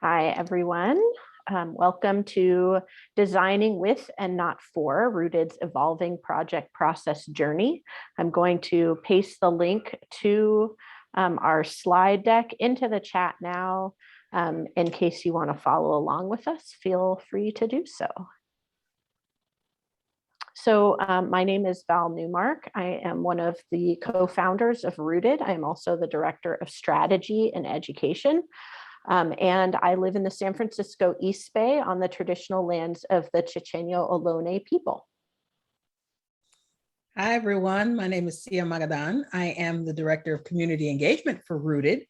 Hi, everyone. Welcome to Designing with and Not for Rootid's Evolving Project Process Journey. I'm going to paste the link to our slide deck into the chat now. In case you want to follow along with us, feel free to do so. So my name is Val Neumark. I am one of the co-founders of Rootid. I am also the Director of Strategy and Education. And I live in the San Francisco East Bay on the traditional lands of the Chochenyo Ohlone people. Hi, everyone. My name is Sia Magadan. I am the Director of Community Engagement for Rootid,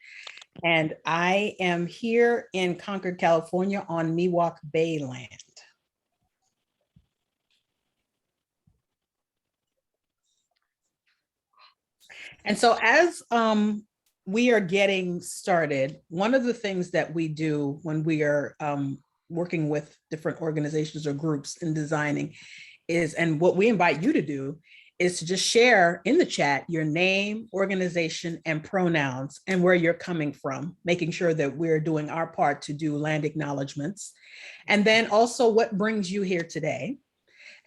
and I am here in Concord, California on Miwok Bay land. And so as we are getting started, one of the things that we do when we are working with different organizations or groups in designing is, and what we invite you to do, is to just share in the chat your name, organization, and pronouns and where you're coming from, making sure that we're doing our part to do land acknowledgements. And then also what brings you here today.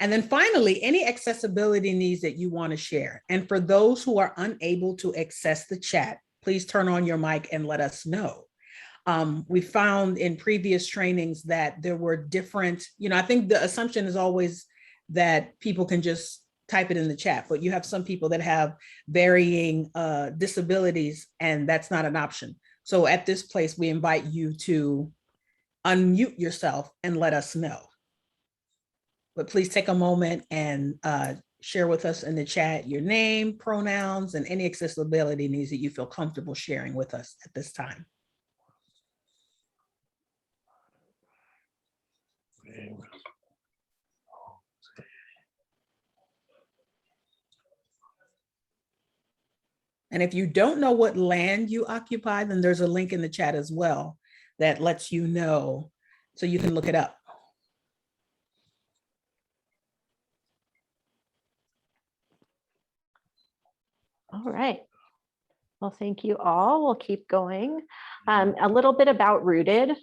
And then finally, any accessibility needs that you want to share. And for those who are unable to access the chat, please turn on your mic and let us know. We found in previous trainings that there were different, I think the assumption is always that people can just type it in the chat, but you have some people that have varying disabilities, and that's not an option. So at this place, we invite you to unmute yourself and let us know. But please take a moment and share with us in the chat your name, pronouns, and any accessibility needs that you feel comfortable sharing with us at this time. And if you don't know what land you occupy, then there's a link in the chat as well that lets you know, so you can look it up. All right. Well, thank you all. We'll keep going. A little bit about Rootid.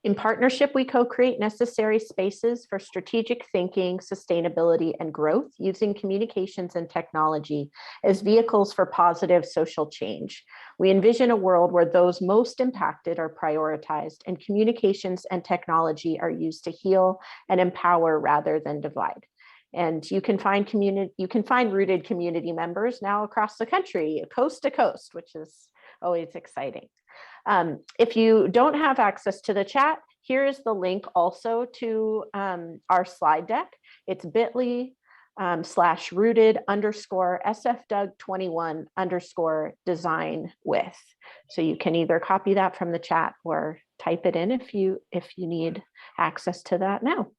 In partnership, we co-create necessary spaces for strategic thinking, sustainability, and growth using communications and technology as vehicles for positive social change. We envision a world where those most impacted are prioritized and communications and technology are used to heal and empower rather than divide. And you can find Rootid community members now across the country, coast to coast, which is always exciting. If you don't have access to the chat, here is the link also to our slide deck. It's bit.ly/rooted_SFDUG21_design with. So you can either copy that from the chat or type it in if you need access to that now.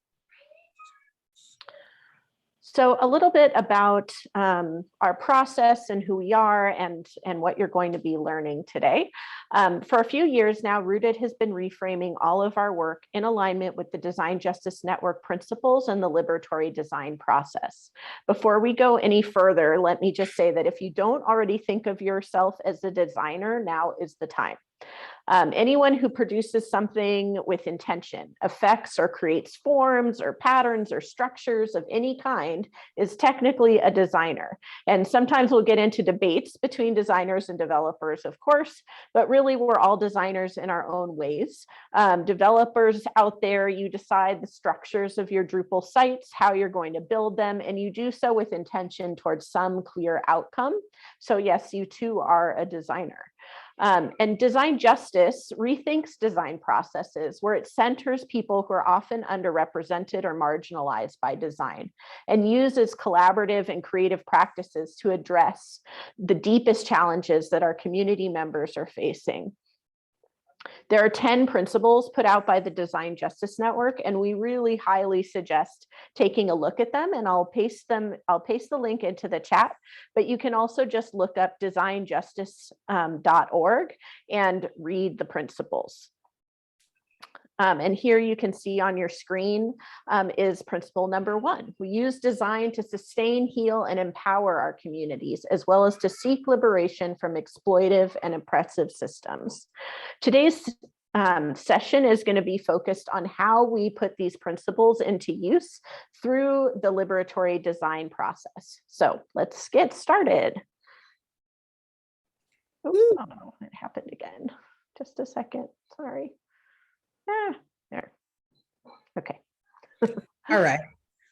So a little bit about our process and who we are and what you're going to be learning today. For a few years now, Rootid has been reframing all of our work in alignment with the Design Justice Network principles and the liberatory design process. Before we go any further, let me just say that if you don't already think of yourself as a designer, now is the time. Anyone who produces something with intention, affects or creates forms or patterns or structures of any kind is technically a designer. And sometimes we'll get into debates between designers and developers, of course, but really we're all designers in our own ways. Developers out there, you decide the structures of your Drupal sites, how you're going to build them, and you do so with intention towards some clear outcome. So yes, you too are a designer. And design justice rethinks design processes where it centers people who are often underrepresented or marginalized by design and uses collaborative and creative practices to address the deepest challenges that our community members are facing. There are 10 principles put out by the Design Justice Network, and we really highly suggest taking a look at them, and I'll paste the link into the chat, but you can also just look up designjustice.org and read the principles. And here you can see on your screen is principle number 1. We use design to sustain, heal, and empower our communities, as well as to seek liberation from exploitive and oppressive systems. Today's session is going to be focused on how we put these principles into use through the liberatory design process. So let's get started. Oh, it happened again. Just a second. Sorry. There. Okay. All right.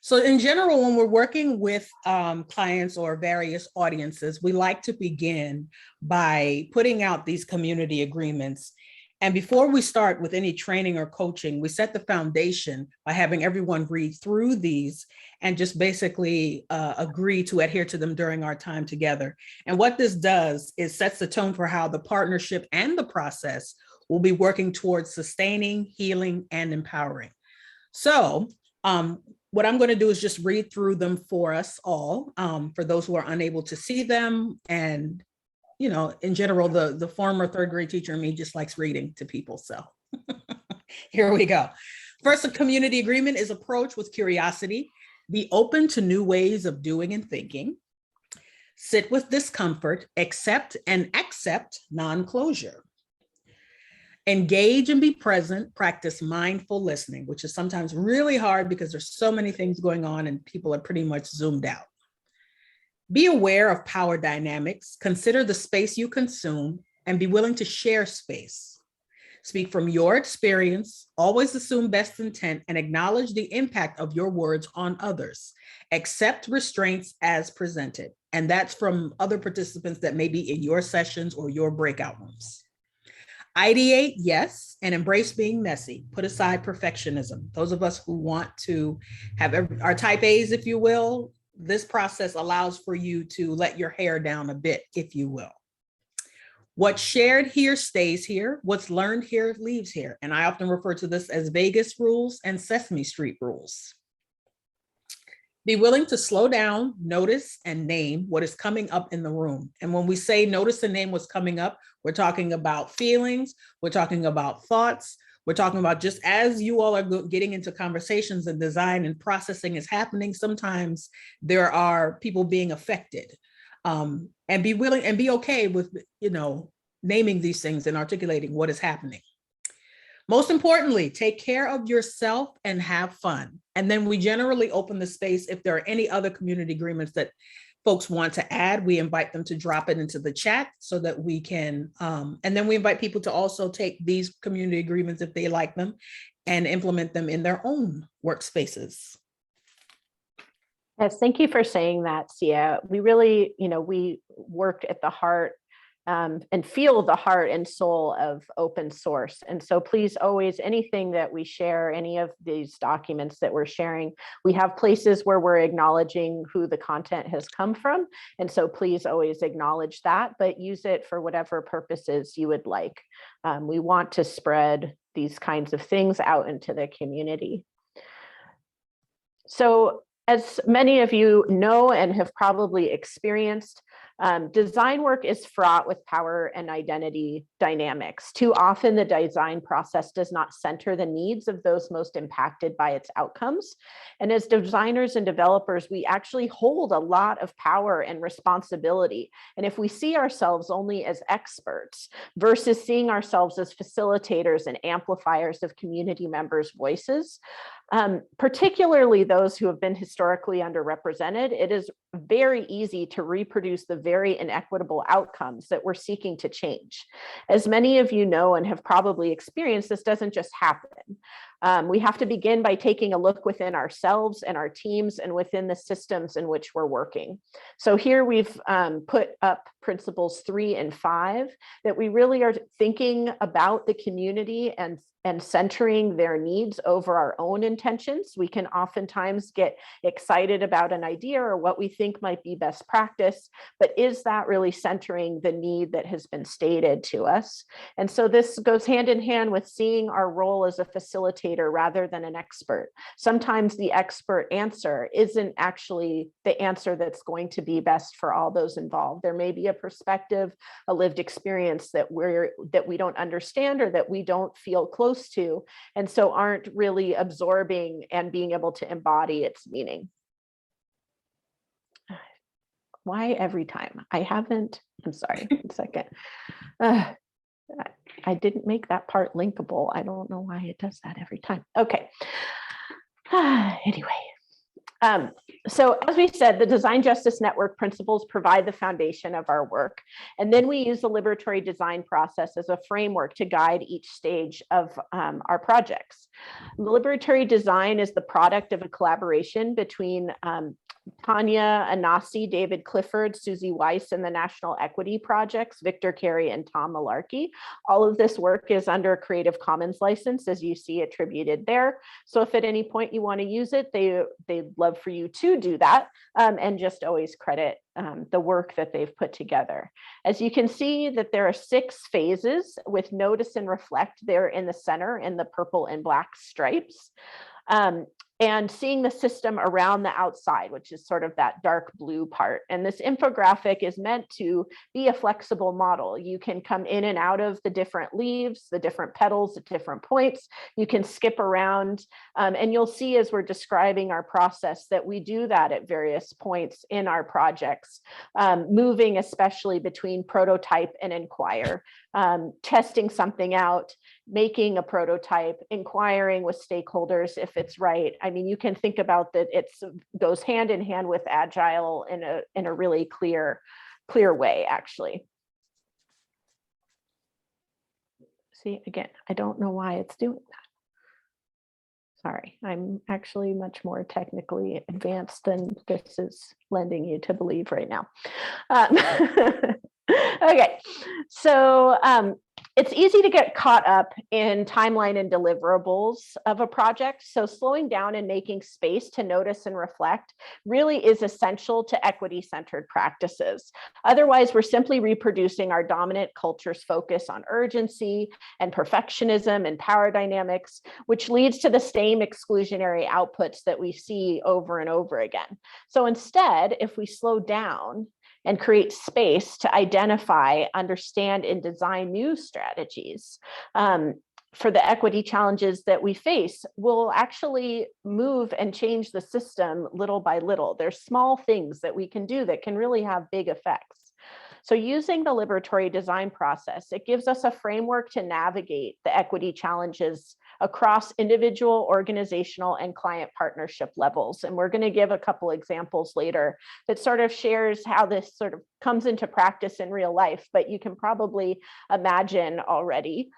So in general, when we're working with clients or various audiences, we like to begin by putting out these community agreements. And before we start with any training or coaching, we set the foundation by having everyone read through these and just basically agree to adhere to them during our time together. And what this does is sets the tone for how the partnership and the process will be working towards sustaining, healing, and empowering. So what I'm going to do is just read through them for us all, for those who are unable to see them. And, you know, in general, the former third grade teacher in me just likes reading to people. So here we go. First, a community agreement is approach with curiosity, be open to new ways of doing and thinking, sit with discomfort, accept and accept non-closure. Engage and be present, practice mindful listening, which is sometimes really hard because there's so many things going on and people are pretty much zoomed out. Be aware of power dynamics, consider the space you consume, and be willing to share space. Speak from your experience, always assume best intent, and acknowledge the impact of your words on others. Accept restraints as presented. And that's from other participants that may be in your sessions or your breakout rooms. Ideate, yes, and embrace being messy. Put aside perfectionism. Those of us who want to have our type A's, if you will, this process allows for you to let your hair down a bit, if you will. What's shared here stays here. What's learned here leaves here. And I often refer to this as Vegas rules and Sesame Street rules. Be willing to slow down, notice, and name what is coming up in the room. And when we say notice and name what's coming up, we're talking about feelings, we're talking about thoughts, we're talking about just as you all are getting into conversations and design and processing is happening, sometimes there are people being affected. And be willing and be okay with, you know, naming these things and articulating what is happening. Most importantly, take care of yourself and have fun. And then we generally open the space. If there are any other community agreements that folks want to add, we invite them to drop it into the chat so that we can, and then we invite people to also take these community agreements if they like them and implement them in their own workspaces. Yes, thank you for saying that, Sia. We really, you know, we work at the heart and feel the heart and soul of open source. And so please always, anything that we share, any of these documents that we're sharing, we have places where we're acknowledging who the content has come from. And so please always acknowledge that, but use it for whatever purposes you would like. We want to spread these kinds of things out into the community. So as many of you know and have probably experienced, design work is fraught with power and identity dynamics. Too often, the design process does not center the needs of those most impacted by its outcomes. And as designers and developers, we actually hold a lot of power and responsibility. And if we see ourselves only as experts versus seeing ourselves as facilitators and amplifiers of community members' voices, particularly those who have been historically underrepresented, it is very easy to reproduce the very inequitable outcomes that we're seeking to change. As many of you know and have probably experienced, this doesn't just happen. We have to begin by taking a look within ourselves and our teams and within the systems in which we're working. So here we've put up principles 3 and 5 that we really are thinking about the community and centering their needs over our own intentions. We can oftentimes get excited about an idea or what we think might be best practice, but is that really centering the need that has been stated to us? And so this goes hand in hand with seeing our role as a facilitator rather than an expert. Sometimes the expert answer isn't actually the answer that's going to be best for all those involved. There may be a perspective, a lived experience that we don't understand or that we don't feel close to, and so aren't really absorbing and being able to embody its meaning. Why every time? I haven't, I'm sorry, 1 second. I didn't make that part linkable. I don't know why it does that every time. Okay. Anyway. So as we said, the Design Justice Network principles provide the foundation of our work. And then we use the liberatory design process as a framework to guide each stage of our projects. Liberatory design is the product of a collaboration between Tanya Anasi, David Clifford, Susie Weiss, and the National Equity Projects, Victor Carey and Tom Malarkey. All of this work is under a Creative Commons license, as you see attributed there. So if at any point you want to use it, they'd love for you to do that, and just always credit the work that they've put together. As you can see that there are 6 phases with notice and reflect there in the center in the purple and black stripes. And seeing the system around the outside, which is sort of that dark blue part. And this infographic is meant to be a flexible model. You can come in and out of the different leaves, the different petals at different points. You can skip around, and you'll see as we're describing our process that we do that at various points in our projects, moving especially between prototype and inquire, testing something out, making a prototype, inquiring with stakeholders if it's right. I mean, you can think about that it goes hand in hand with agile in a really clear way, actually. See, again, I don't know why it's doing that. Sorry, I'm actually much more technically advanced than this is lending you to believe right now. Okay, so it's easy to get caught up in timeline and deliverables of a project. So slowing down and making space to notice and reflect really is essential to equity-centered practices. Otherwise, we're simply reproducing our dominant culture's focus on urgency and perfectionism and power dynamics, which leads to the same exclusionary outputs that we see over and over again. So instead, if we slow down and create space to identify, understand, and design new strategies for the equity challenges that we face, we'll actually move and change the system little by little. There's small things that we can do that can really have big effects. So using the liberatory design process, it gives us a framework to navigate the equity challenges across individual, organizational, and client partnership levels. And we're going to give a couple examples later that sort of shares how this sort of comes into practice in real life, but you can probably imagine already.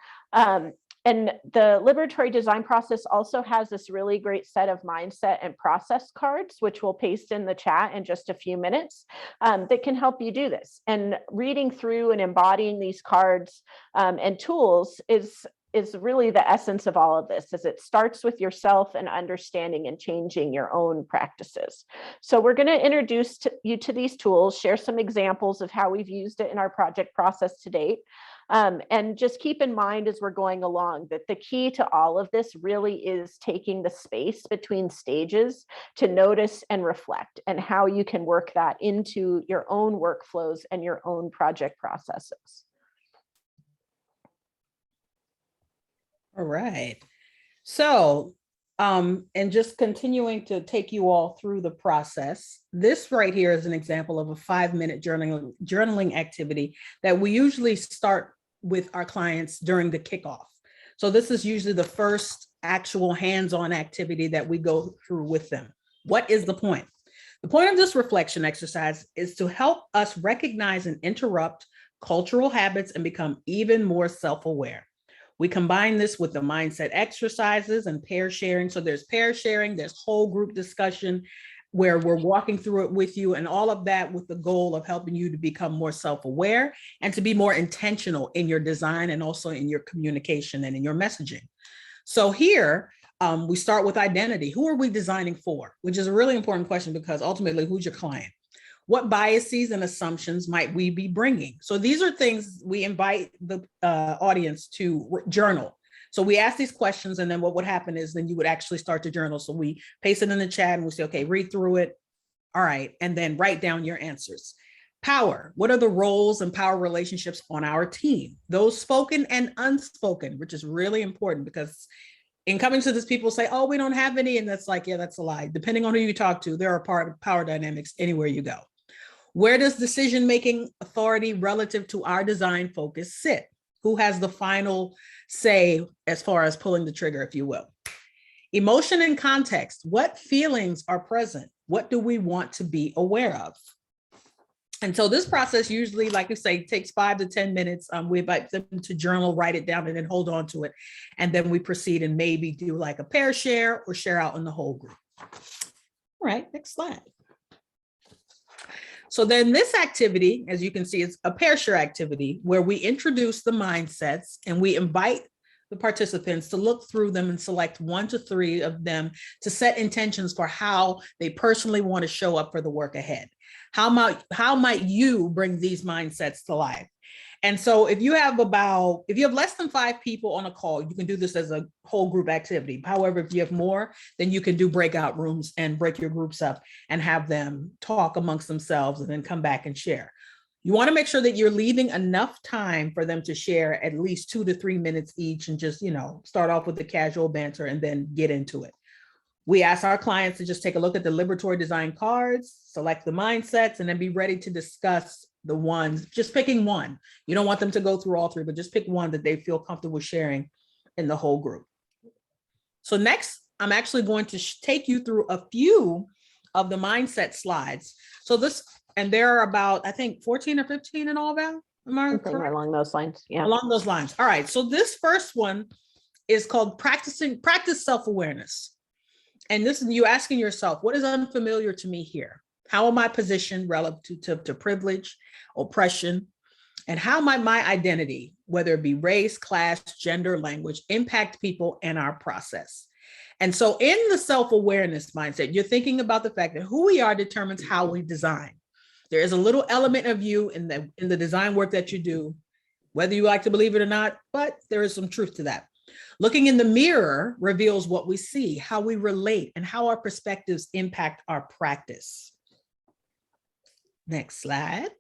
And the liberatory design process also has this really great set of mindset and process cards, which we'll paste in the chat in just a few minutes, that can help you do this. And reading through and embodying these cards and tools is really the essence of all of this, as it starts with yourself and understanding and changing your own practices. So we're going to introduce you to these tools, share some examples of how we've used it in our project process to date. And just keep in mind as we're going along that the key to all of this really is taking the space between stages to notice and reflect, and how you can work that into your own workflows and your own project processes. All right. So, and just continuing to take you all through the process, this right here is an example of a 5-minute journaling activity that we usually start with our clients during the kickoff. So this is usually the first actual hands-on activity that we go through with them. What is the point? The point of this reflection exercise is to help us recognize and interrupt cultural habits and become even more self-aware. We combine this with the mindset exercises and pair sharing. So there's pair sharing, there's whole group discussion where we're walking through it with you, and all of that with the goal of helping you to become more self-aware and to be more intentional in your design and also in your communication and in your messaging. So here, we start with identity. Who are we designing for? Which is a really important question, because ultimately, who's your client? What biases and assumptions might we be bringing? So these are things we invite the audience to journal. So we ask these questions, and then what would happen is then you would actually start to journal. So we paste it in the chat and we say, okay, read through it. All right. And then write down your answers. Power. What are the roles and power relationships on our team? Those spoken and unspoken, which is really important, because in coming to this, people say, oh, we don't have any. And that's like, yeah, that's a lie. Depending on who you talk to, there are power dynamics anywhere you go. Where does decision-making authority relative to our design focus sit? Who has the final say as far as pulling the trigger, if you will? Emotion and context. What feelings are present? What do we want to be aware of? And so this process usually, like I say, takes 5 to 10 minutes. We invite them to journal, write it down, and then hold on to it. And then we proceed and maybe do like a pair share or share out in the whole group. All right, next slide. So then this activity, as you can see, is a pair share activity where we introduce the mindsets and we invite the participants to look through them and select 1 to 3 of them to set intentions for how they personally want to show up for the work ahead. How might you bring these mindsets to life? And so if you have less than 5 people on a call, you can do this as a whole group activity. However, if you have more, then you can do breakout rooms and break your groups up and have them talk amongst themselves and then come back and share. You want to make sure that you're leaving enough time for them to share at least 2 to 3 minutes each and just, start off with the casual banter and then get into it. We ask our clients to just take a look at the liberatory design cards, select the mindsets, and then be ready to discuss the ones, just picking one. You don't want them to go through all 3, but just pick one that they feel comfortable sharing in the whole group. So next, I'm actually going to take you through a few of the mindset slides. And there are about, I think, 14 or 15 in all, Val? Something along those lines, yeah. Along those lines. All right, so this first one is called practice self-awareness. And this is you asking yourself, what is unfamiliar to me here? How am I positioned relative to privilege, oppression, and how might my identity, whether it be race, class, gender, language, impact people and our process? And so in the self-awareness mindset, you're thinking about the fact that who we are determines how we design. There is a little element of you in the design work that you do, whether you like to believe it or not, but there is some truth to that. Looking in the mirror reveals what we see, how we relate, and how our perspectives impact our practice. Next slide.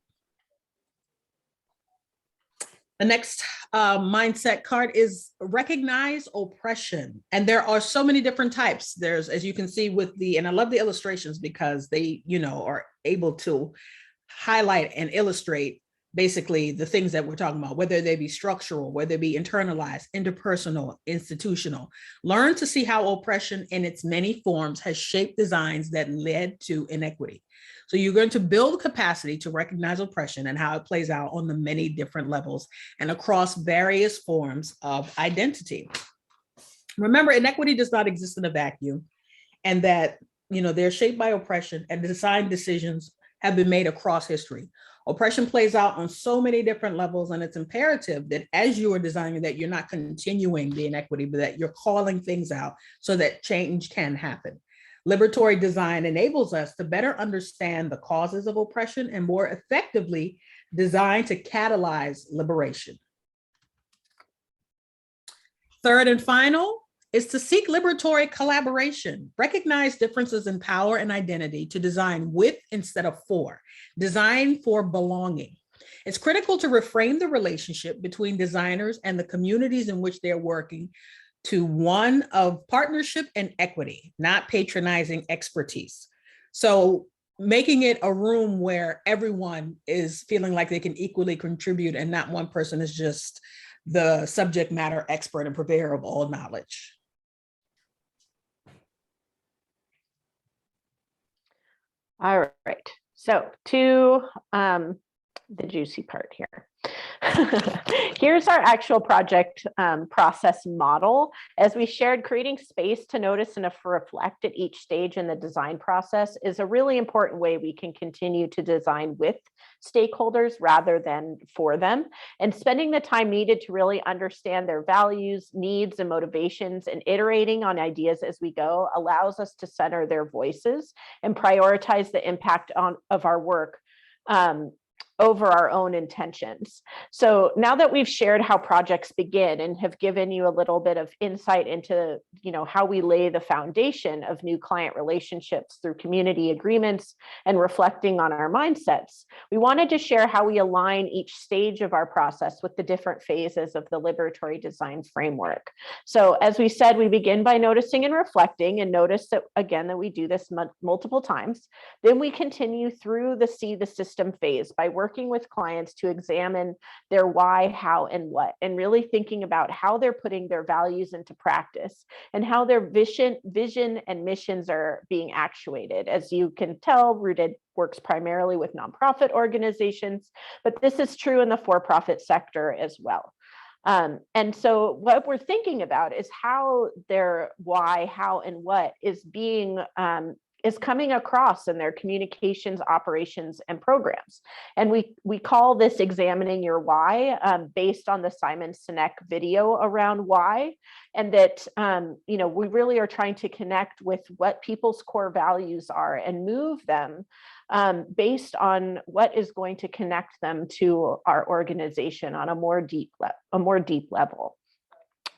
The next mindset card is recognize oppression. And there are so many different types. There's, as you can see and I love the illustrations because they, are able to highlight and illustrate basically the things that we're talking about, whether they be structural, whether they be internalized, interpersonal, institutional. Learn to see how oppression in its many forms has shaped designs that led to inequity. So you're going to build capacity to recognize oppression and how it plays out on the many different levels and across various forms of identity. Remember, inequity does not exist in a vacuum, and that, they're shaped by oppression, and the design decisions have been made across history. Oppression plays out on so many different levels, and it's imperative that as you are designing that you're not continuing the inequity, but that you're calling things out so that change can happen. Liberatory design enables us to better understand the causes of oppression and more effectively design to catalyze liberation. Third and final is to seek liberatory collaboration. Recognize differences in power and identity to design with instead of for. Design for belonging. It's critical to reframe the relationship between designers and the communities in which they're working to one of partnership and equity, not patronizing expertise. So making it a room where everyone is feeling like they can equally contribute and not one person is just the subject matter expert and purveyor of all knowledge. All right, so to the juicy part here. Here's our actual project process model. As we shared, creating space to notice and reflect at each stage in the design process is a really important way we can continue to design with stakeholders rather than for them. And spending the time needed to really understand their values, needs, and motivations and iterating on ideas as we go allows us to center their voices and prioritize the impact of our work over our own intentions. So now that we've shared how projects begin and have given you a little bit of insight into, how we lay the foundation of new client relationships through community agreements and reflecting on our mindsets, we wanted to share how we align each stage of our process with the different phases of the liberatory design framework. So as we said, we begin by noticing and reflecting, and notice that again, that we do this multiple times. Then we continue through the see the system phase by working working with clients to examine their why, how, and what, and really thinking about how they're putting their values into practice and how their vision and missions are being actuated. As you can tell, Rootid works primarily with nonprofit organizations, but this is true in the for-profit sector as well. And so what we're thinking about is how their why, how, and what is being is coming across in their communications, operations, and programs. And we call this examining your why, based on the Simon Sinek video around why, and that we really are trying to connect with what people's core values are and move them based on what is going to connect them to our organization on a more deep level.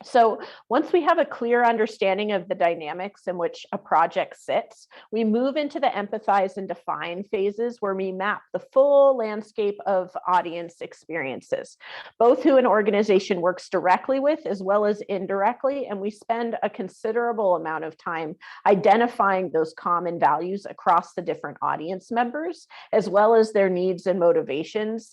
So once we have a clear understanding of the dynamics in which a project sits, we move into the empathize and define phases where we map the full landscape of audience experiences, both who an organization works directly with as well as indirectly. And we spend a considerable amount of time identifying those common values across the different audience members, as well as their needs and motivations,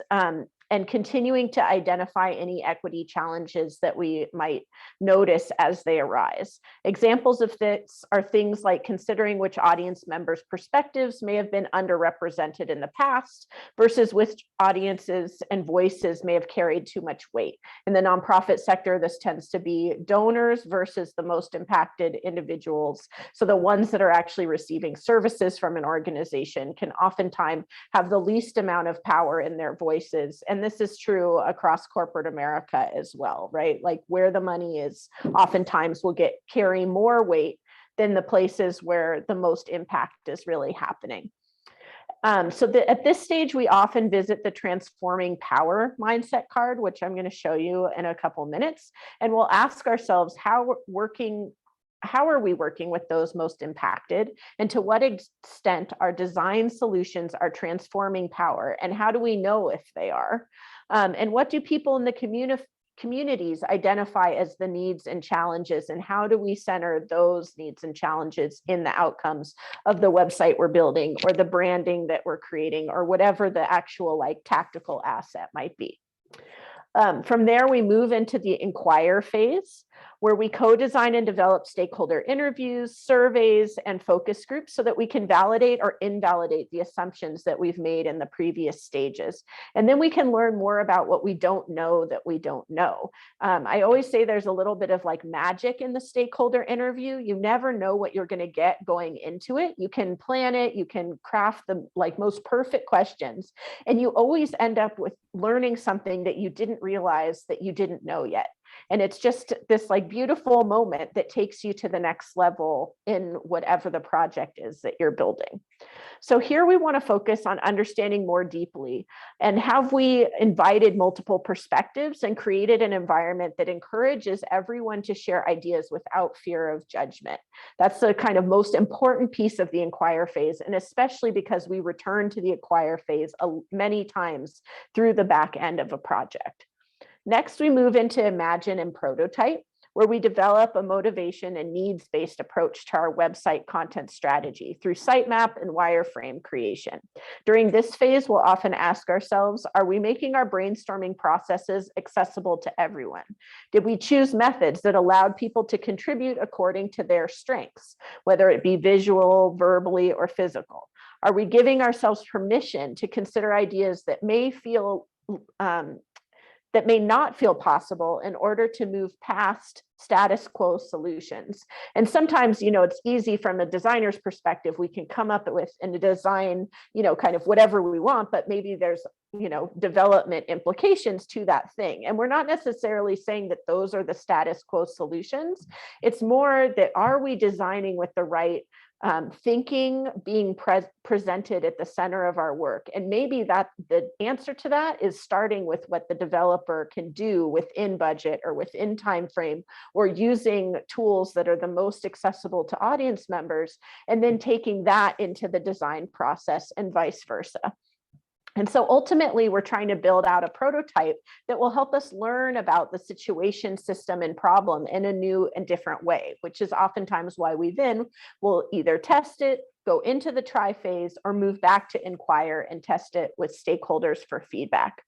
and continuing to identify any equity challenges that we might notice as they arise. Examples of this are things like considering which audience members' perspectives may have been underrepresented in the past versus which audiences and voices may have carried too much weight. In the nonprofit sector, this tends to be donors versus the most impacted individuals. So the ones that are actually receiving services from an organization can oftentimes have the least amount of power in their voices. And this is true across corporate America as well, right? Like where the money is, oftentimes will carry more weight than the places where the most impact is really happening. At this stage, we often visit the transforming power mindset card, which I'm going to show you in a couple minutes, and we'll ask ourselves how are we working with those most impacted, and to what extent our design solutions are transforming power, and how do we know if they are? And what do people in the communities identify as the needs and challenges, and how do we center those needs and challenges in the outcomes of the website we're building, or the branding that we're creating, or whatever the actual tactical asset might be. From there, we move into the Inquire phase, where we co-design and develop stakeholder interviews, surveys, and focus groups so that we can validate or invalidate the assumptions that we've made in the previous stages. And then we can learn more about what we don't know that we don't know. I always say there's a little bit of magic in the stakeholder interview. You never know what you're going to get going into it. You can plan it, you can craft the most perfect questions, and you always end up with learning something that you didn't realize that you didn't know yet. And it's just this beautiful moment that takes you to the next level in whatever the project is that you're building. So here we want to focus on understanding more deeply, and have we invited multiple perspectives and created an environment that encourages everyone to share ideas without fear of judgment. That's the kind of most important piece of the Inquire phase, and especially because we return to the Inquire phase many times through the back end of a project. Next, we move into Imagine and Prototype, where we develop a motivation and needs-based approach to our website content strategy through sitemap and wireframe creation. During this phase, we'll often ask ourselves, are we making our brainstorming processes accessible to everyone? Did we choose methods that allowed people to contribute according to their strengths, whether it be visual, verbally, or physical? Are we giving ourselves permission to consider ideas that may not feel possible in order to move past status quo solutions? And sometimes, it's easy from a designer's perspective, we can come up with in the design, kind of whatever we want, but maybe there's, development implications to that thing. And we're not necessarily saying that those are the status quo solutions. It's more that, are we designing with the right thinking being presented at the center of our work? And maybe that the answer to that is starting with what the developer can do within budget or within time frame, or using tools that are the most accessible to audience members, and then taking that into the design process and vice versa. And so ultimately, we're trying to build out a prototype that will help us learn about the situation, system, and problem in a new and different way, which is oftentimes why we then will either test it, go into the try phase, or move back to Inquire and test it with stakeholders for feedback.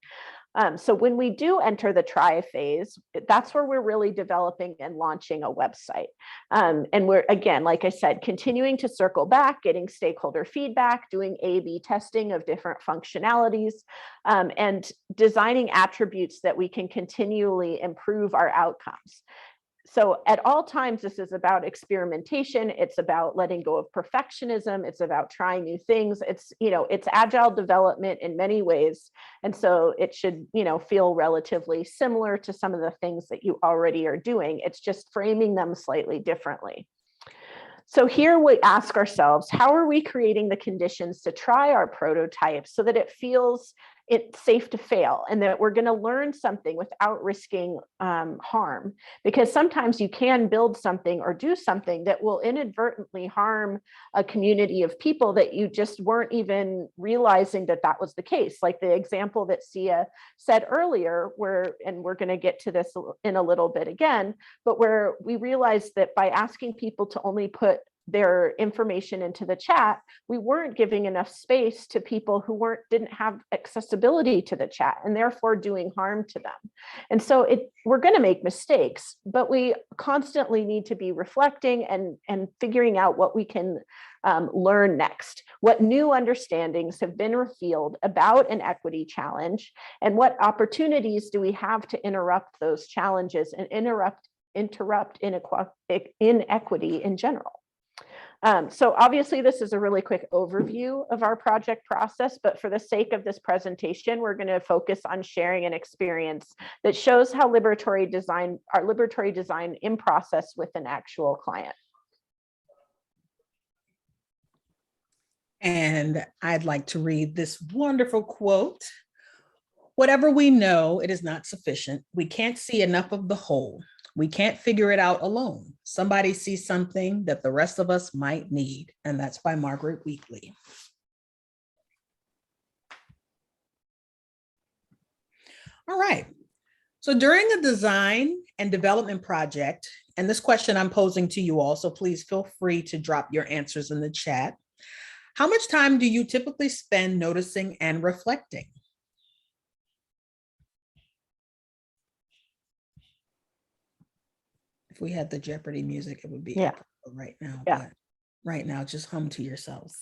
So when we do enter the try phase, that's where we're really developing and launching a website. And we're, again, like I said, continuing to circle back, getting stakeholder feedback, doing A/B testing of different functionalities, and designing attributes that we can continually improve our outcomes. So at all times, this is about experimentation. It's about letting go of perfectionism. It's about trying new things. It's, it's agile development in many ways. And so it should, feel relatively similar to some of the things that you already are doing. It's just framing them slightly differently. So here we ask ourselves, how are we creating the conditions to try our prototype so that it feels it's safe to fail and that we're going to learn something without risking harm? Because sometimes you can build something or do something that will inadvertently harm a community of people that you just weren't even realizing that that was the case. Like the example that Sia said earlier, and we're going to get to this in a little bit again, but where we realized that by asking people to only put their information into the chat, we weren't giving enough space to people who didn't have accessibility to the chat and therefore doing harm to them. And so we're going to make mistakes, but we constantly need to be reflecting and figuring out what we can learn next, what new understandings have been revealed about an equity challenge, and what opportunities do we have to interrupt those challenges and interrupt inequity in general. So obviously this is a really quick overview of our project process, but for the sake of this presentation, we're going to focus on sharing an experience that shows how our liberatory design in process with an actual client. And I'd like to read this wonderful quote. Whatever we know, it is not sufficient. We can't see enough of the whole. We can't figure it out alone. Somebody sees something that the rest of us might need. And that's by Margaret Wheatley. All right. So during a design and development project, and this question I'm posing to you all, so please feel free to drop your answers in the chat. How much time do you typically spend noticing and reflecting? If we had the Jeopardy music, it would be right now. Yeah. But right now, just hum to yourselves.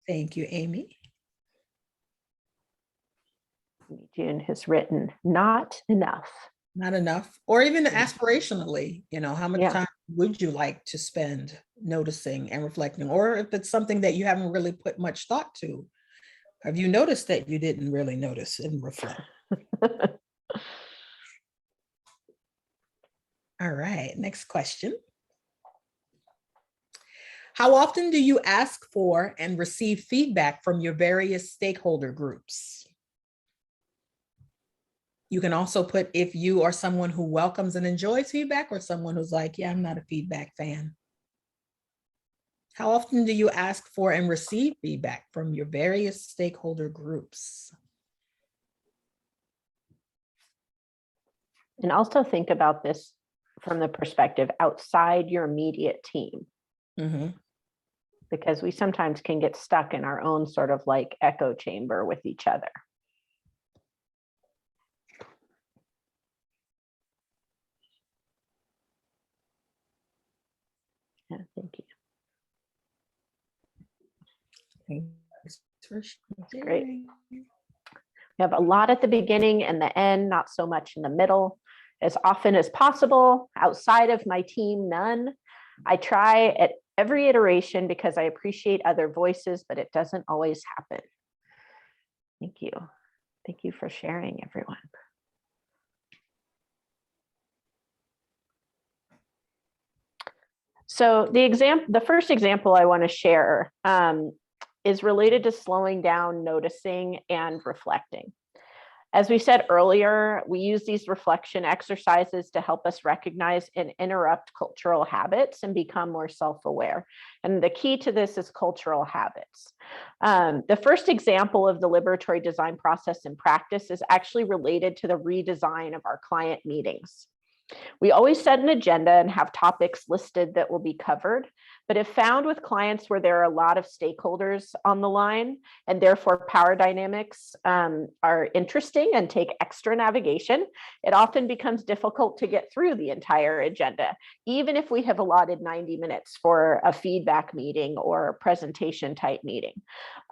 Thank you, Amy. June has written, not enough. Not enough, or even aspirationally, how much time would you like to spend noticing and reflecting? Or if it's something that you haven't really put much thought to, have you noticed that you didn't really notice and reflect? All right, next question. How often do you ask for and receive feedback from your various stakeholder groups? You can also put if you are someone who welcomes and enjoys feedback or someone who's like, yeah, I'm not a feedback fan. How often do you ask for and receive feedback from your various stakeholder groups? And also think about this from the perspective outside your immediate team. Mm-hmm. Because we sometimes can get stuck in our own sort of like echo chamber with each other. Yeah, thank you. That's great. We have a lot at the beginning and the end, not so much in the middle. As often as possible, outside of my team, none. I try at every iteration because I appreciate other voices, but it doesn't always happen. Thank you. Thank you for sharing, everyone. So the first example I want to share is related to slowing down, noticing, and reflecting. As we said earlier, we use these reflection exercises to help us recognize and interrupt cultural habits and become more self-aware. And the key to this is cultural habits. The first example of the liberatory design process in practice is actually related to the redesign of our client meetings. We always set an agenda and have topics listed that will be covered, but if found with clients where there are a lot of stakeholders on the line and therefore power dynamics are interesting and take extra navigation, it often becomes difficult to get through the entire agenda, even if we have allotted 90 minutes for a feedback meeting or presentation type meeting.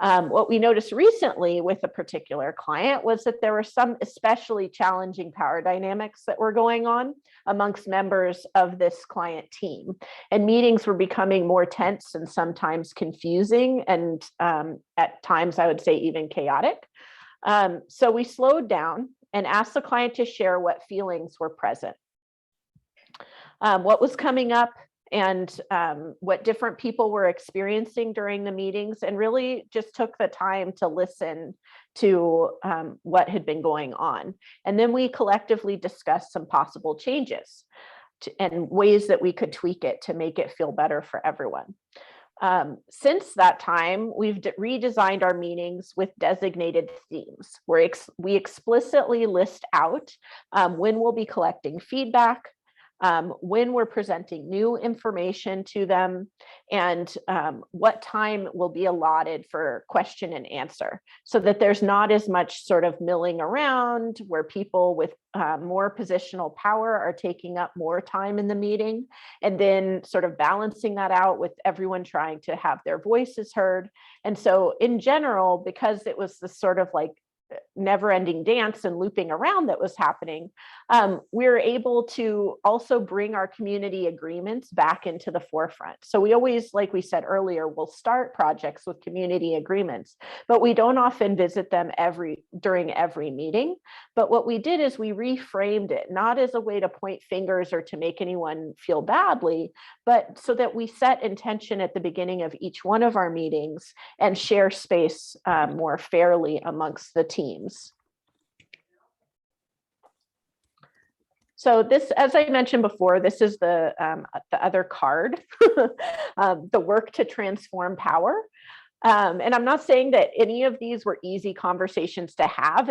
What we noticed recently with a particular client was that there were some especially challenging power dynamics that were going on amongst members of this client team. And meetings were becoming more tense and sometimes confusing, and at times I would say even chaotic. So we slowed down and asked the client to share what feelings were present, what was coming up, and what different people were experiencing during the meetings, and really just took the time to listen to what had been going on. And then we collectively discussed some possible changes and ways that we could tweak it to make it feel better for everyone. Since that time, we've redesigned our meetings with designated themes, where we explicitly list out when we'll be collecting feedback, when we're presenting new information to them, and what time will be allotted for question and answer, so that there's not as much sort of milling around where people with more positional power are taking up more time in the meeting, and then sort of balancing that out with everyone trying to have their voices heard. And so in general, because it was this sort of like never-ending dance and looping around that was happening, we were able to also bring our community agreements back into the forefront. So we always, like we said earlier, will start projects with community agreements, but we don't often visit them during every meeting. But what we did is we reframed it, not as a way to point fingers or to make anyone feel badly, but so that we set intention at the beginning of each one of our meetings and share space more fairly amongst the teams. So this, as I mentioned before, this is the other card, the work to transform power. And I'm not saying that any of these were easy conversations to have,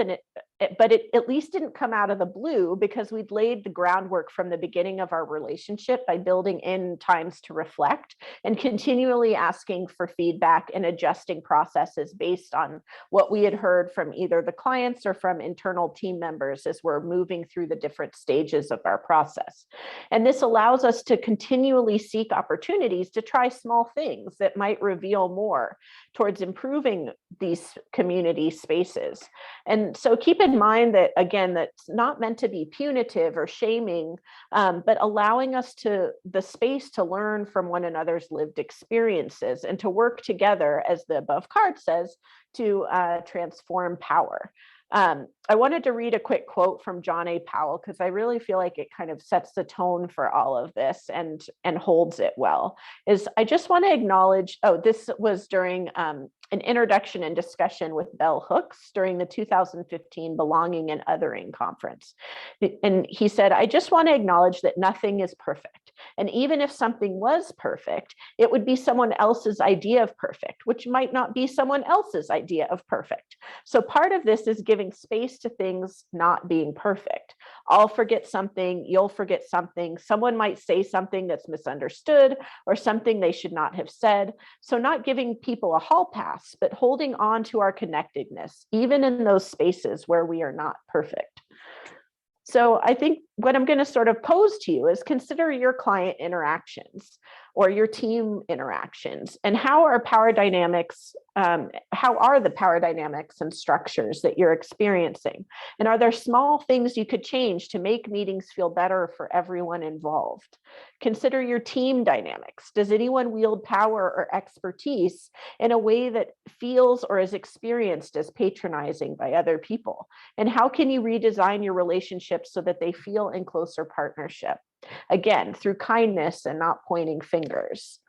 but it at least didn't come out of the blue, because we'd laid the groundwork from the beginning of our relationship by building in times to reflect and continually asking for feedback and adjusting processes based on what we had heard from either the clients or from internal team members as we're moving through the different stages of our process. And this allows us to continually seek opportunities to try small things that might reveal more towards improving these community spaces. And so keep in mind that, again, that's not meant to be punitive or shaming, but allowing us the space to learn from one another's lived experiences and to work together, as the above card says, to transform power. I wanted to read a quick quote from John A. Powell, because I really feel like it kind of sets the tone for all of this and holds it well. I just want to acknowledge, this was during an introduction and discussion with Bell Hooks during the 2015 Belonging and Othering Conference. And he said, "I just want to acknowledge that nothing is perfect. And even if something was perfect, it would be someone else's idea of perfect, which might not be someone else's idea of perfect. So part of this is giving space to things not being perfect. I'll forget something, you'll forget something, someone might say something that's misunderstood or something they should not have said. So not giving people a hall pass, but holding on to our connectedness, even in those spaces where we are not perfect." So I think what I'm going to sort of pose to you is consider your client interactions or your team interactions, and how are the power dynamics and structures that you're experiencing? And are there small things you could change to make meetings feel better for everyone involved? Consider your team dynamics. Does anyone wield power or expertise in a way that feels or is experienced as patronizing by other people? And how can you redesign your relationships so that they feel in closer partnership? Again, through kindness and not pointing fingers.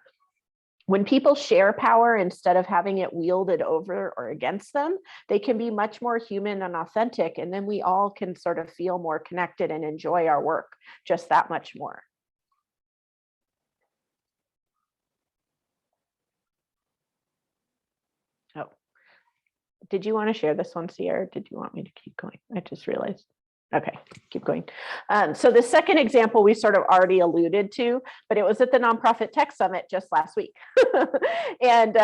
when people share power instead of having it wielded over or against them, they can be much more human and authentic. And then we all can sort of feel more connected and enjoy our work just that much more. Oh, did you want to share this one, Sierra? Did you want me to keep going? I just realized. Okay, keep going. So the second example we sort of already alluded to, but it was at the Nonprofit Tech Summit just last week. And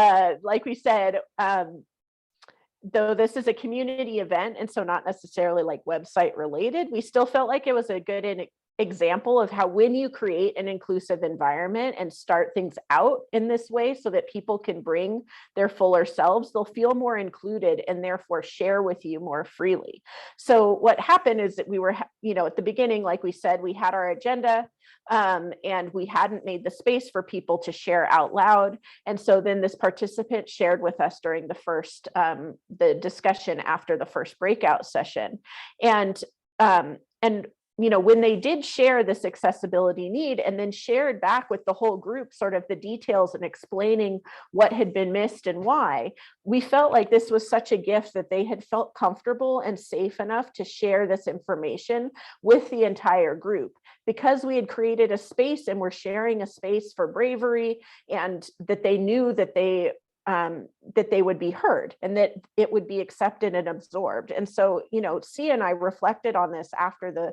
like we said, though this is a community event and so not necessarily like website related, we still felt like it was a good example of how when you create an inclusive environment and start things out in this way so that people can bring their fuller selves, they'll feel more included and therefore share with you more freely. So what happened is that we were, at the beginning, like we said, we had our agenda and we hadn't made the space for people to share out loud. And so then this participant shared with us during the discussion after the first breakout session. And when they did share this accessibility need and then shared back with the whole group sort of the details and explaining what had been missed and why, we felt like this was such a gift that they had felt comfortable and safe enough to share this information with the entire group, because we had created a space and we're sharing a space for bravery, and that they knew that they would be heard and that it would be accepted and absorbed. And so, Sia and I reflected on this after the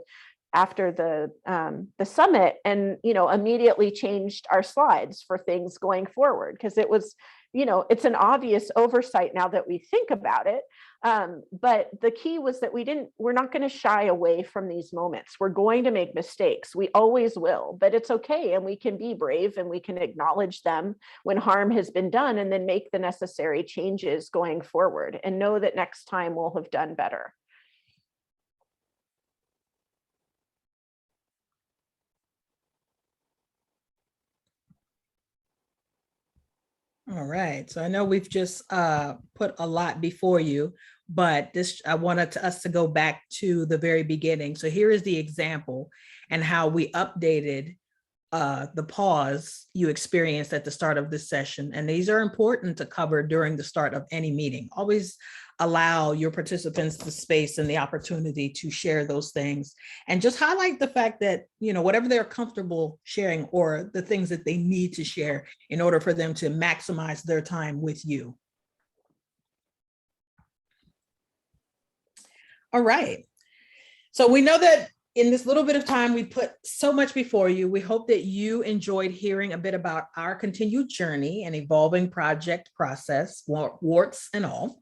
summit, and immediately changed our slides for things going forward, because it was, it's an obvious oversight now that we think about it. But the key was that we're not going to shy away from these moments. We're going to make mistakes. We always will, but it's okay. And we can be brave and we can acknowledge them when harm has been done, and then make the necessary changes going forward and know that next time we'll have done better. All right, so I know we've just put a lot before you, but I wanted us to go back to the very beginning. So here is the example and how we updated the pause you experienced at the start of this session. And these are important to cover during the start of any meeting. Always allow your participants the space and the opportunity to share those things, and just highlight the fact that, whatever they're comfortable sharing or the things that they need to share in order for them to maximize their time with you. All right. So we know that in this little bit of time, we put so much before you. We hope that you enjoyed hearing a bit about our continued journey and evolving project process, warts and all.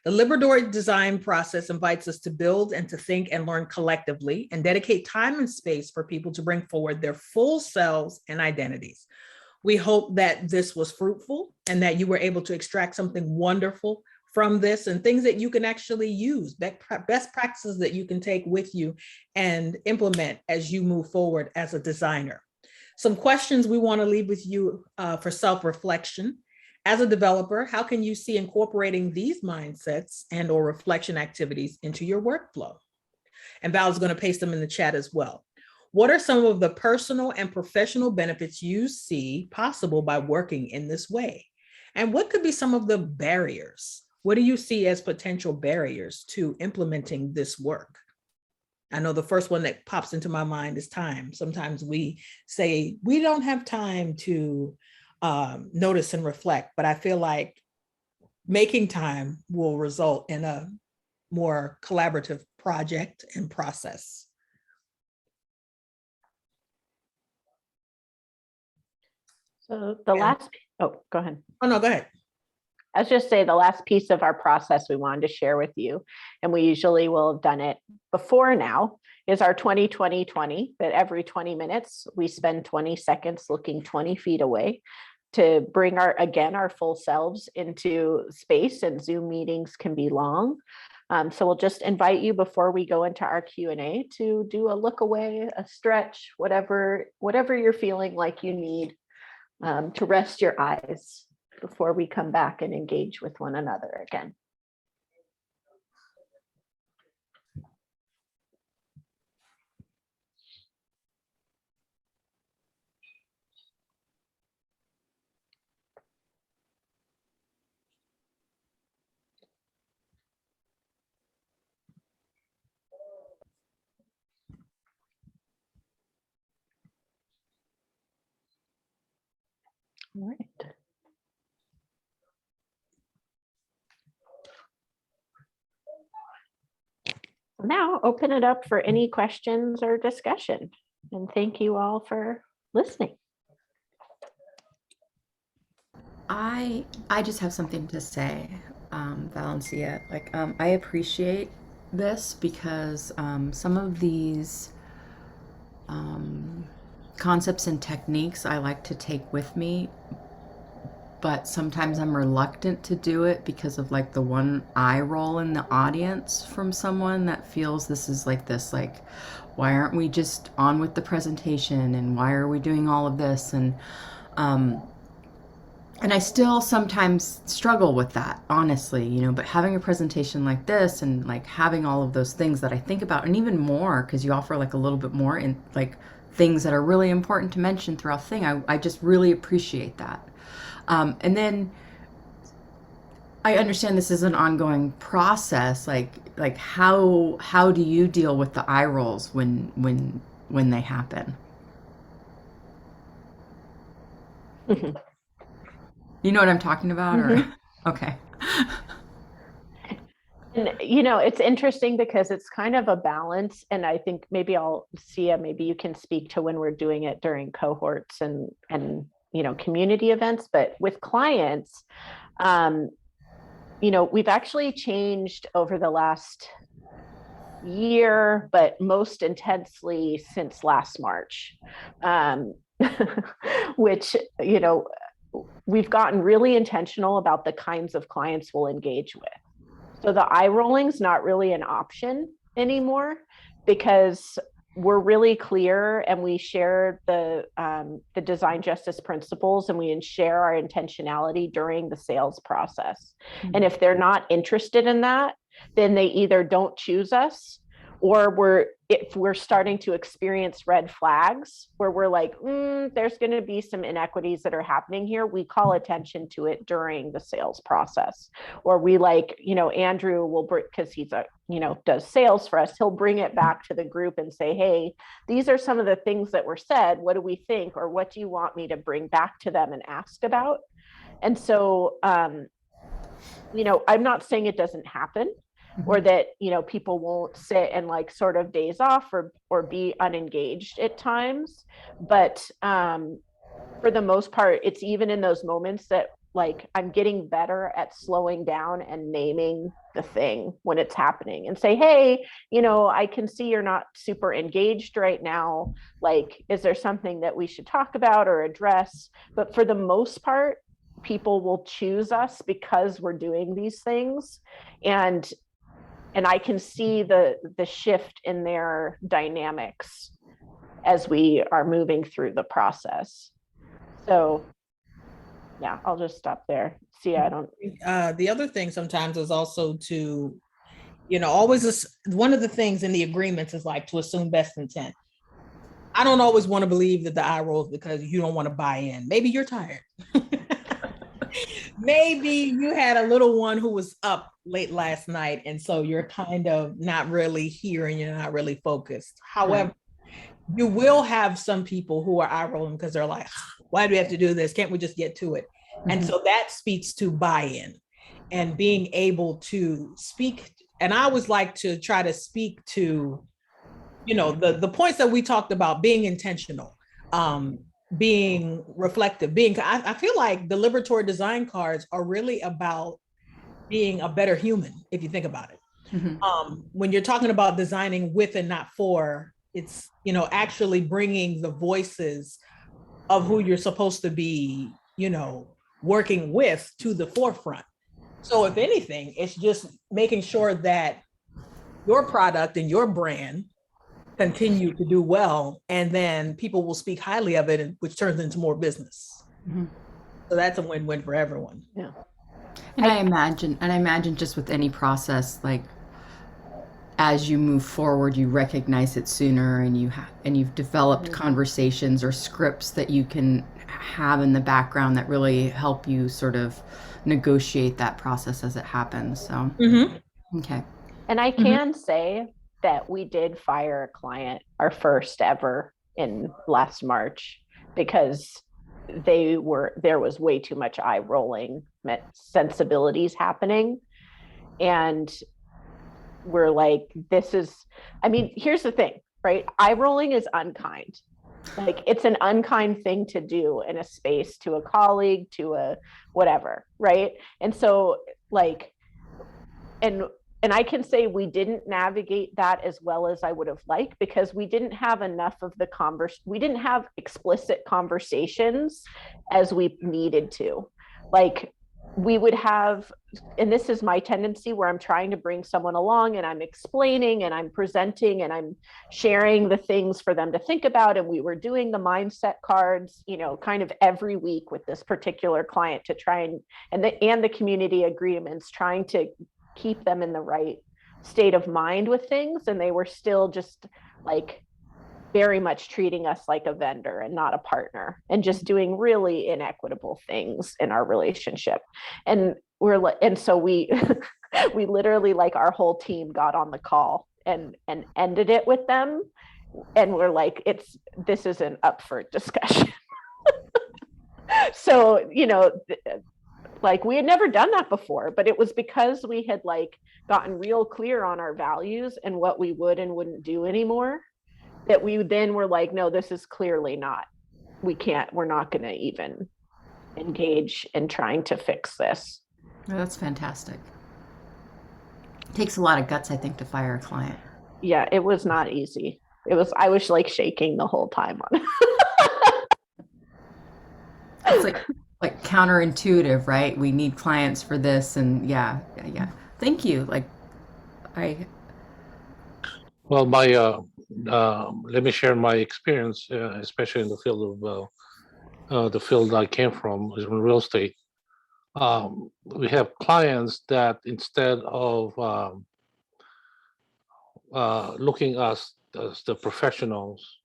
The Liberatory design process invites us to build and to think and learn collectively, and dedicate time and space for people to bring forward their full selves and identities. We hope that this was fruitful and that you were able to extract something wonderful from this, and things that you can actually use, best practices that you can take with you and implement as you move forward as a designer. Some questions we want to leave with you for self-reflection. As a developer, how can you see incorporating these mindsets and or reflection activities into your workflow? And Val is going to paste them in the chat as well. What are some of the personal and professional benefits you see possible by working in this way? And what could be some of the barriers? What do you see as potential barriers to implementing this work? I know the first one that pops into my mind is time. Sometimes we say we don't have time to notice and reflect, but I feel like making time will result in a more collaborative project and process. So the last, oh, go ahead. Oh, no, go ahead. I was just saying the last piece of our process we wanted to share with you, and we usually will have done it before now, is our 20-20-20, that every 20 minutes we spend 20 seconds looking 20 feet away to bring our full selves into space, and Zoom meetings can be long. So we'll just invite you before we go into our Q&A to do a look away, a stretch, whatever you're feeling like you need to rest your eyes before we come back and engage with one another again. All right. Now open it up for any questions or discussion. And thank you all for listening. I just have something to say, Valencia. I appreciate this because some of these concepts and techniques I like to take with me, but sometimes I'm reluctant to do it because of like the one eye roll in the audience from someone that feels this is like this, like, why aren't we just on with the presentation and why are we doing all of this? And I still sometimes struggle with that, honestly, you know, but having a presentation like this and like having all of those things that I think about, and even more, because you offer like a little bit more in like things that are really important to mention throughout the thing, I just really appreciate that. And then I understand this is an ongoing process. Like how do you deal with the eye rolls when they happen? You know what I'm talking about? Mm-hmm. Or okay. And you know, it's interesting because it's kind of a balance. And I think maybe Sia, maybe you can speak to when we're doing it during cohorts and you know, community events, but with clients, you know, we've actually changed over the last year, but most intensely since last March, which, you know, we've gotten really intentional about the kinds of clients we'll engage with. So the eye rolling's not really an option anymore because we're really clear and we share the design justice principles and we share our intentionality during the sales process. Mm-hmm. And if they're not interested in that, then they either don't choose us, or if we're starting to experience red flags where we're like, there's going to be some inequities that are happening here, we call attention to it during the sales process. Or we, like, you know, Andrew will bring, because he's you know, does sales for us, he'll bring it back to the group and say, hey, these are some of the things that were said. What do we think? Or what do you want me to bring back to them and ask about? And so, you know, I'm not saying it doesn't happen, or that, you know, people won't sit and like sort of days off or be unengaged at times. But for the most part, it's even in those moments that like I'm getting better at slowing down and naming the thing when it's happening and say, hey, you know, I can see you're not super engaged right now. Like, is there something that we should talk about or address? But for the most part, people will choose us because we're doing these things. And I can see the shift in their dynamics as we are moving through the process. So yeah, I'll just stop there. See, I don't. The other thing sometimes is also to, you know, always one of the things in the agreements is like to assume best intent. I don't always want to believe that the eye rolls because you don't want to buy in. Maybe you're tired. Maybe you had a little one who was up late last night, and so you're kind of not really here and you're not really focused. However, you will have some people who are eye rolling because they're like, why do we have to do this? Can't we just get to it? Mm-hmm. And so that speaks to buy-in and being able to speak. And I always like to try to speak to, you know, the points that we talked about, being intentional, being reflective, I feel like the liberatory design cards are really about being a better human, if you think about it. Mm-hmm. When you're talking about designing with and not for, it's, you know, actually bringing the voices of who you're supposed to be, you know, working with to the forefront. So if anything, it's just making sure that your product and your brand continue to do well, and then people will speak highly of it, which turns into more business. Mm-hmm. So that's a win-win for everyone. Yeah. And I imagine just with any process, like as you move forward, you recognize it sooner, and you've developed mm-hmm. conversations or scripts that you can have in the background that really help you sort of negotiate that process as it happens. So, mm-hmm. Okay. And I can mm-hmm. say that we did fire a client, our first ever, in last March, because there was way too much eye rolling sensibilities happening. And we're like, here's the thing, right? Eye rolling is unkind. Like, it's an unkind thing to do in a space, to a colleague, to a whatever, right? And so like, and I can say we didn't navigate that as well as I would have liked, because we didn't have enough of we didn't have explicit conversations as we needed to. Like, we would have, and this is my tendency where I'm trying to bring someone along and I'm explaining and I'm presenting and I'm sharing the things for them to think about. And we were doing the mindset cards, kind of every week with this particular client to try and the community agreements, trying to keep them in the right state of mind with things. And they were still just like very much treating us like a vendor and not a partner, and just doing really inequitable things in our relationship. And so we we literally, like, our whole team got on the call and ended it with them, and we're like, this isn't up for discussion. So like, we had never done that before, but it was because we had like gotten real clear on our values and what we would and wouldn't do anymore, that we then were like, no, this is clearly not, we're not going to even engage in trying to fix this. Oh, that's fantastic. It takes a lot of guts, I think, to fire a client. Yeah, it was not easy. I was like shaking the whole time on it. It's like counterintuitive, right? We need clients for this, and yeah. Thank you. Well, let me share my experience, especially in the field of the field I came from, is in real estate. We have clients that instead of looking at us as the professionals,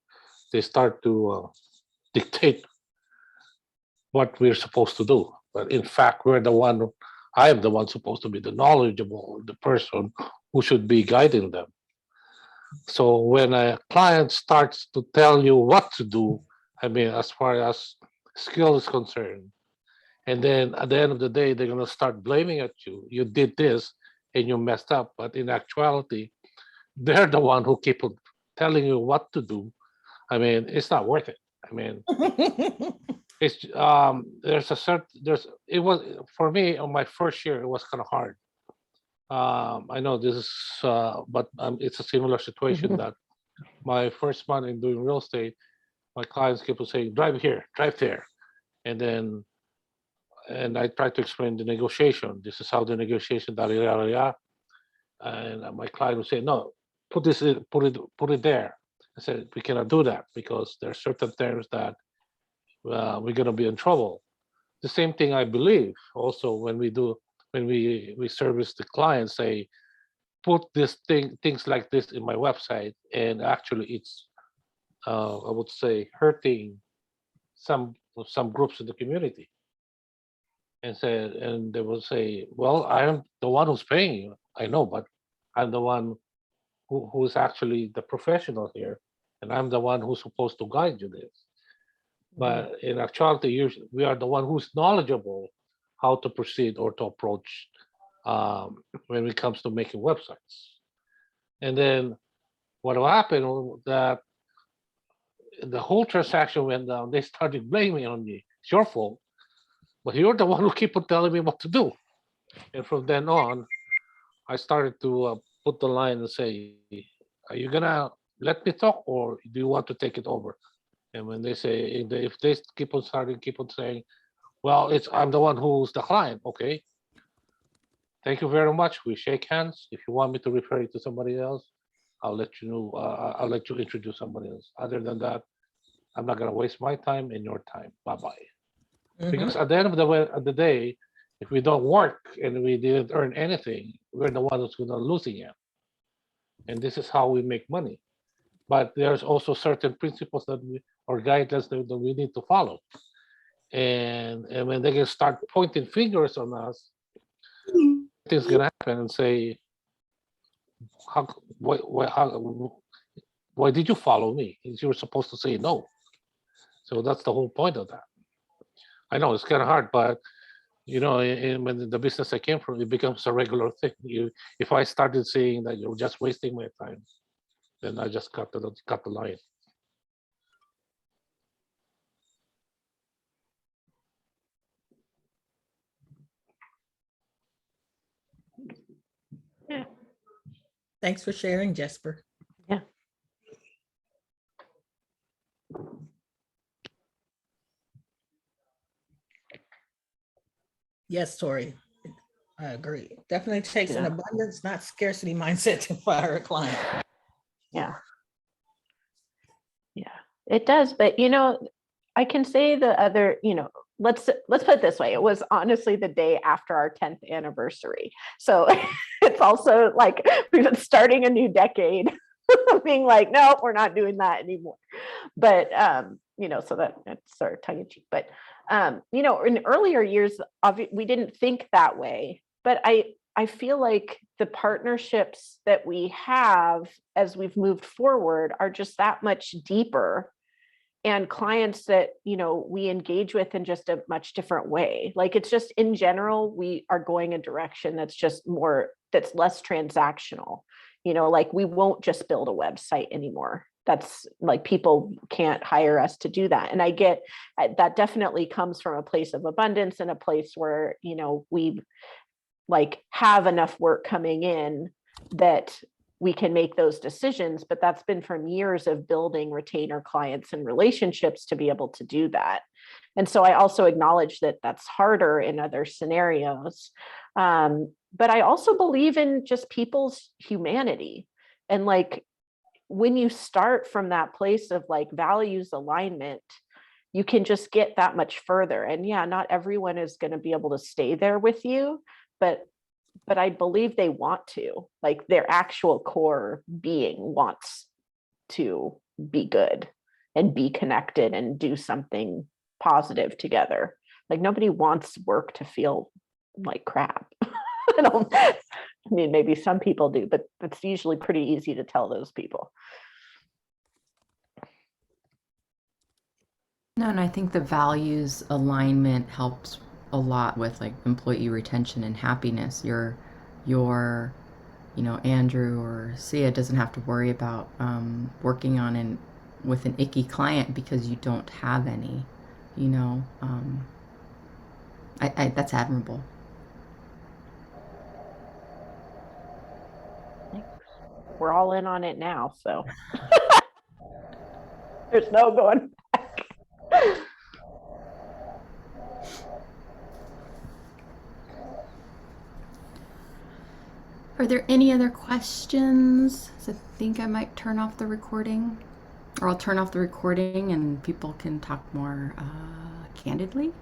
they start to dictate what we're supposed to do. But in fact, I am the one supposed to be the knowledgeable, the person who should be guiding them. So when a client starts to tell you what to do, as far as skill is concerned, and then at the end of the day, they're going to start blaming at you. You did this and you messed up. But in actuality, they're the one who keep telling you what to do. It's not worth it. It's it was, for me, on my first year, it was kind of hard. I know this is, but it's a similar situation that my first month in doing real estate, my clients keep saying, drive here, drive there. And I try to explain the negotiation. This is how the negotiation, and my client would say, no, put it there. I said, we cannot do that because there are certain terms that we're going to be in trouble. The same thing I believe also when we service the client, say, put things like this in my website, and actually it's I would say hurting some groups in the community. And they will say, well, I am the one who's paying you. I know, but I'm the one who's actually the professional here, and I'm the one who's supposed to guide you this. But in actuality, we are the one who's knowledgeable how to proceed or to approach when it comes to making websites. And then what will happen that the whole transaction went down. They started blaming on me. It's your fault, but you're the one who keep on telling me what to do. And from then on, I started to put the line and say, are you gonna let me talk, or do you want to take it over? And when they say, if they keep on saying, well, I'm the one who's the client. Okay, thank you very much. We shake hands. If you want me to refer you to somebody else, I'll let you know. I'll let you introduce somebody else. Other than that, I'm not gonna waste my time and your time. Bye-bye. Because at the end of the day, if we don't work and we didn't earn anything, we're the ones who's gonna losing it. And this is how we make money. But there's also certain principles or guidelines that we need to follow. And when they can start pointing fingers on us, things gonna happen and say, why did you follow me? You were supposed to say no. So that's the whole point of that. I know it's kind of hard, but you know, when the business I came from, it becomes a regular thing. If I started saying that you're just wasting my time, then I just cut the line. Yeah. Thanks for sharing, Jesper. Yeah. Yes, Tori, I agree. Definitely takes an Yeah. abundance, not scarcity mindset to fire a client. Yeah. Yeah, it does. But, you know, I can say the other, you know, let's put it this way. It was honestly the day after our 10th anniversary. So it's also like we've been starting a new decade being like, no, we're not doing that anymore. But, you know, so that's sort of tongue in cheek. But, you know, in earlier years, we didn't think that way. But I feel like the partnerships that we have as we've moved forward are just that much deeper, and clients that, you know, we engage with in just a much different way. Like, it's just in general, we are going a direction that's less transactional. You know, like, we won't just build a website anymore. That's like, people can't hire us to do that. And I get that definitely comes from a place of abundance and a place where, you know, we like have enough work coming in that we can make those decisions, but that's been from years of building retainer clients and relationships to be able to do that. And so I also acknowledge that that's harder in other scenarios. But I also believe in just people's humanity. And like, when you start from that place of like values alignment, you can just get that much further. And yeah, not everyone is going to be able to stay there with you, but I believe they want to, like, their actual core being wants to be good and be connected and do something positive together. Like, nobody wants work to feel like crap. I mean, maybe some people do, but it's usually pretty easy to tell those people. No, and I think the values alignment helps a lot with like employee retention and happiness. Your, you know, Andrew or Sia doesn't have to worry about working on with an icky client because you don't have any. You know, that's admirable. We're all in on it now, so there's no going back. Are there any other questions? So I think I might turn off the recording, or I'll turn off the recording and people can talk more candidly.